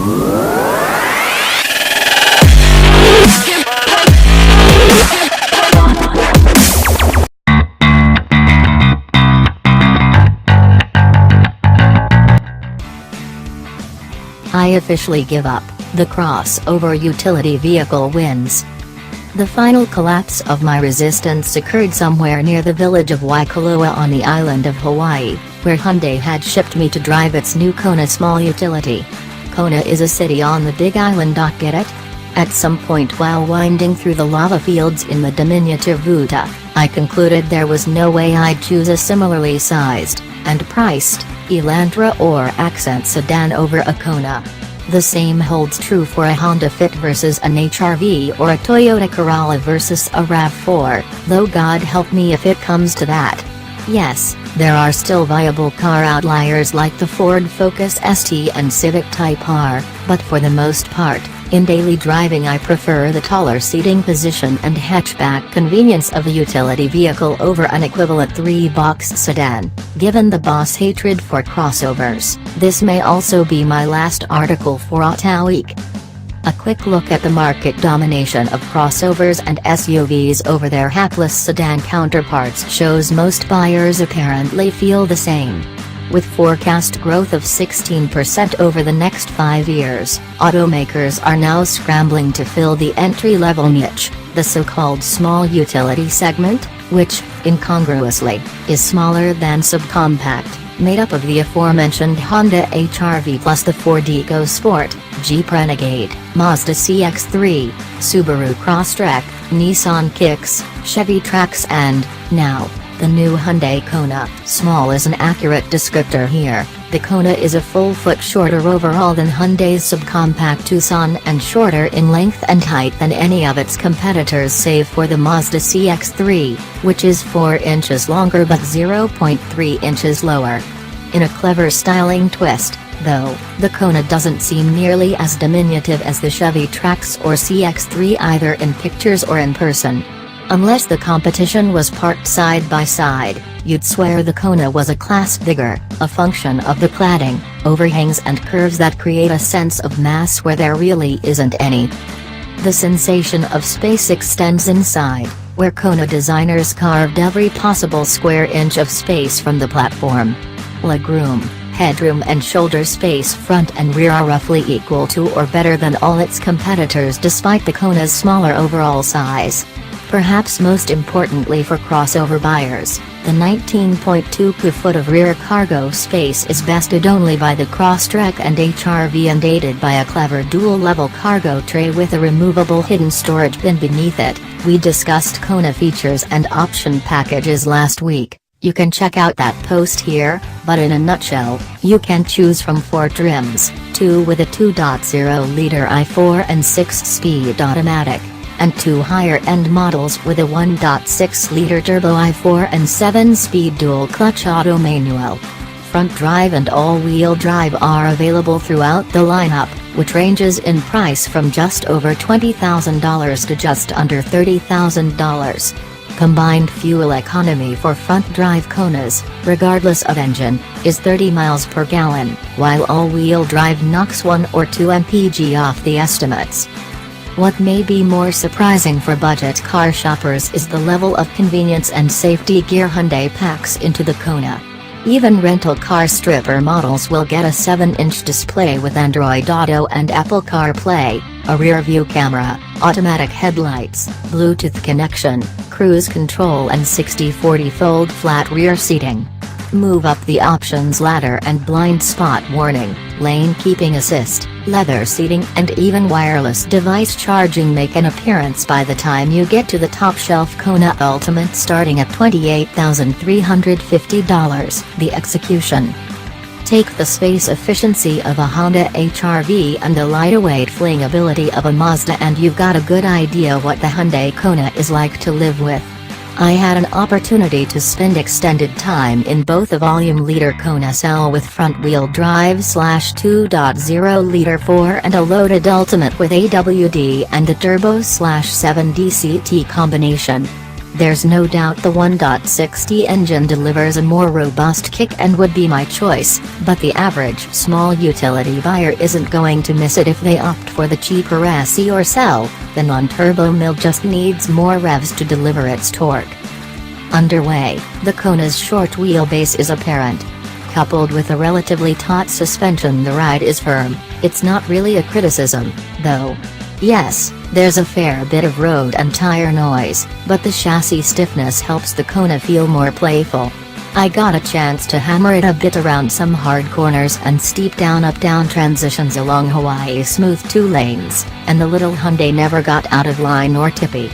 I officially give up, the crossover utility vehicle wins. The final collapse of my resistance occurred somewhere near the village of Waikoloa on the island of Hawaii, where Hyundai had shipped me to drive its new Kona small utility. Kona is a city on the Big Island. Get it? At some point while winding through the lava fields in the diminutive Vuta, I concluded there was no way I'd choose a similarly sized, and priced, Elantra or Accent sedan over a Kona. The same holds true for a Honda Fit versus an HR-V or a Toyota Corolla versus a RAV4, though God help me if it comes to that. Yes, there are still viable car outliers like the Ford Focus ST and Civic Type R, but for the most part, in daily driving I prefer the taller seating position and hatchback convenience of a utility vehicle over an equivalent 3-box sedan. Given the boss hatred for crossovers, this may also be my last article for Auto Week. A quick look at the market domination of crossovers and SUVs over their hapless sedan counterparts shows most buyers apparently feel the same. With forecast growth of 16% over the next 5 years, automakers are now scrambling to fill the entry-level niche, the so-called small utility segment, which, incongruously, is smaller than subcompact, made up of the aforementioned Honda HR-V plus the Ford EcoSport, Jeep Renegade, Mazda CX-3, Subaru Crosstrek, Nissan Kicks, Chevy Trax and, now, the new Hyundai Kona. Small is an accurate descriptor here. The Kona is a full foot shorter overall than Hyundai's subcompact Tucson and shorter in length and height than any of its competitors save for the Mazda CX-3, which is 4 inches longer but 0.3 inches lower. In a clever styling twist, though, the Kona doesn't seem nearly as diminutive as the Chevy Trax or CX-3 either in pictures or in person. Unless the competition was parked side by side, you'd swear the Kona was a class bigger, a function of the cladding, overhangs and curves that create a sense of mass where there really isn't any. The sensation of space extends inside, where Kona designers carved every possible square inch of space from the platform. Legroom, headroom and shoulder space front and rear are roughly equal to or better than all its competitors despite the Kona's smaller overall size. Perhaps most importantly for crossover buyers, the 19.2 cu-foot of rear cargo space is bested only by the Crosstrek and HR-V and aided by a clever dual-level cargo tray with a removable hidden storage bin beneath it. We discussed Kona features and option packages last week. You can check out that post here, but in a nutshell, you can choose from 4 trims, 2 with a 2.0-liter i4 and 6-speed automatic, and 2 higher-end models with a 1.6-liter turbo i4 and 7-speed dual-clutch auto manual. Front drive and all-wheel drive are available throughout the lineup, which ranges in price from just over $20,000 to just under $30,000. Combined fuel economy for front-drive Konas, regardless of engine, is 30 miles per gallon, while all-wheel drive knocks 1 or 2 mpg off the estimates. What may be more surprising for budget car shoppers is the level of convenience and safety gear Hyundai packs into the Kona. Even rental car stripper models will get a 7-inch display with Android Auto and Apple CarPlay, a rear-view camera, automatic headlights, Bluetooth connection, cruise control and 60/40 fold flat rear seating. Move up the options ladder and blind spot warning, lane keeping assist, leather seating and even wireless device charging make an appearance by the time you get to the top-shelf Kona Ultimate starting at $28,350. The execution. Take the space efficiency of a Honda HR-V and the lightweight fling-ability of a Mazda and you've got a good idea what the Hyundai Kona is like to live with. I had an opportunity to spend extended time in both a volume-liter Kona cell with front-wheel drive / 2.0-liter 4 and a loaded Ultimate with AWD and the turbo / 7 DCT combination. There's no doubt the 1.6T engine delivers a more robust kick and would be my choice, but the average small utility buyer isn't going to miss it if they opt for the cheaper SE or cell. The non-turbo mill just needs more revs to deliver its torque. Underway, the Kona's short wheelbase is apparent. Coupled with a relatively taut suspension, the ride is firm. It's not really a criticism, though. Yes, there's a fair bit of road and tire noise, but the chassis stiffness helps the Kona feel more playful. I got a chance to hammer it a bit around some hard corners and steep down-up-down transitions along Hawaii's smooth 2 lanes, and the little Hyundai never got out of line or tippy.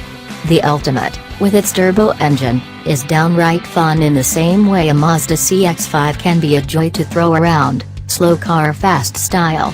The Ultimate, with its turbo engine, is downright fun in the same way a Mazda CX-5 can be a joy to throw around, slow car fast style.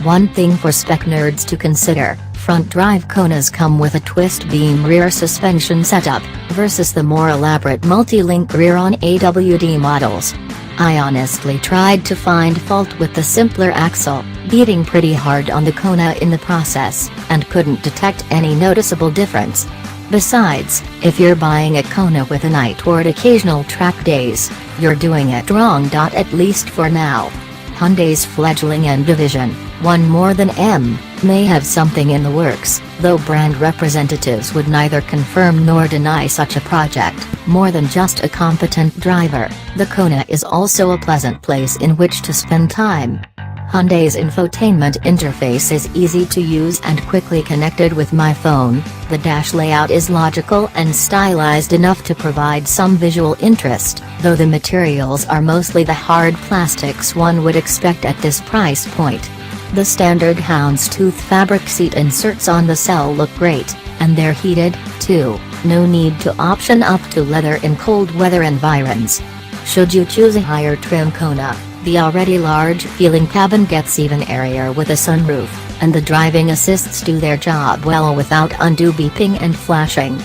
One thing for spec nerds to consider, front-drive Konas come with a twist-beam rear suspension setup, versus the more elaborate multi-link rear on AWD models. I honestly tried to find fault with the simpler axle, beating pretty hard on the Kona in the process, and couldn't detect any noticeable difference. Besides, if you're buying a Kona with an eye toward occasional track days, you're doing it wrong. At least for now. Hyundai's fledgling N division, one more than M, may have something in the works, though brand representatives would neither confirm nor deny such a project. More than just a competent driver, the Kona is also a pleasant place in which to spend time. Hyundai's infotainment interface is easy to use and quickly connected with my phone. The dash layout is logical and stylized enough to provide some visual interest, though the materials are mostly the hard plastics one would expect at this price point. The standard houndstooth fabric seat inserts on the cell look great, and they're heated, too. No need to option up to leather in cold weather environs. Should you choose a higher trim Kona, the already large-feeling cabin gets even airier with a sunroof, and the driving assists do their job well without undue beeping and flashing.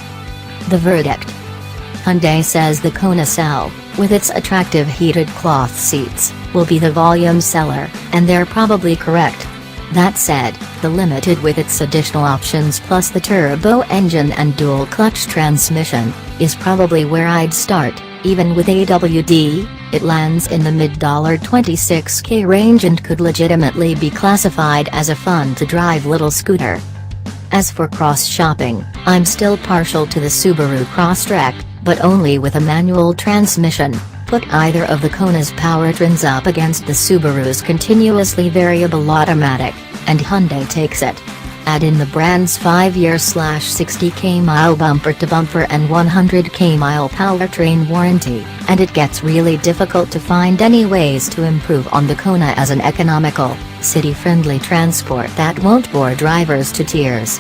The verdict. Hyundai says the Kona cell, with its attractive heated cloth seats, will be the volume seller, and they're probably correct. That said, the Limited with its additional options plus the turbo engine and dual clutch transmission, is probably where I'd start. Even with AWD, it lands in the mid-$26K range and could legitimately be classified as a fun-to-drive little scooter. As for cross-shopping, I'm still partial to the Subaru Crosstrek, but only with a manual transmission. Put either of the Kona's powertrains up against the Subaru's continuously variable automatic, and Hyundai takes it. Add in the brand's 5-year/60K mile bumper-to-bumper and 100K mile powertrain warranty, and it gets really difficult to find any ways to improve on the Kona as an economical, city-friendly transport that won't bore drivers to tears.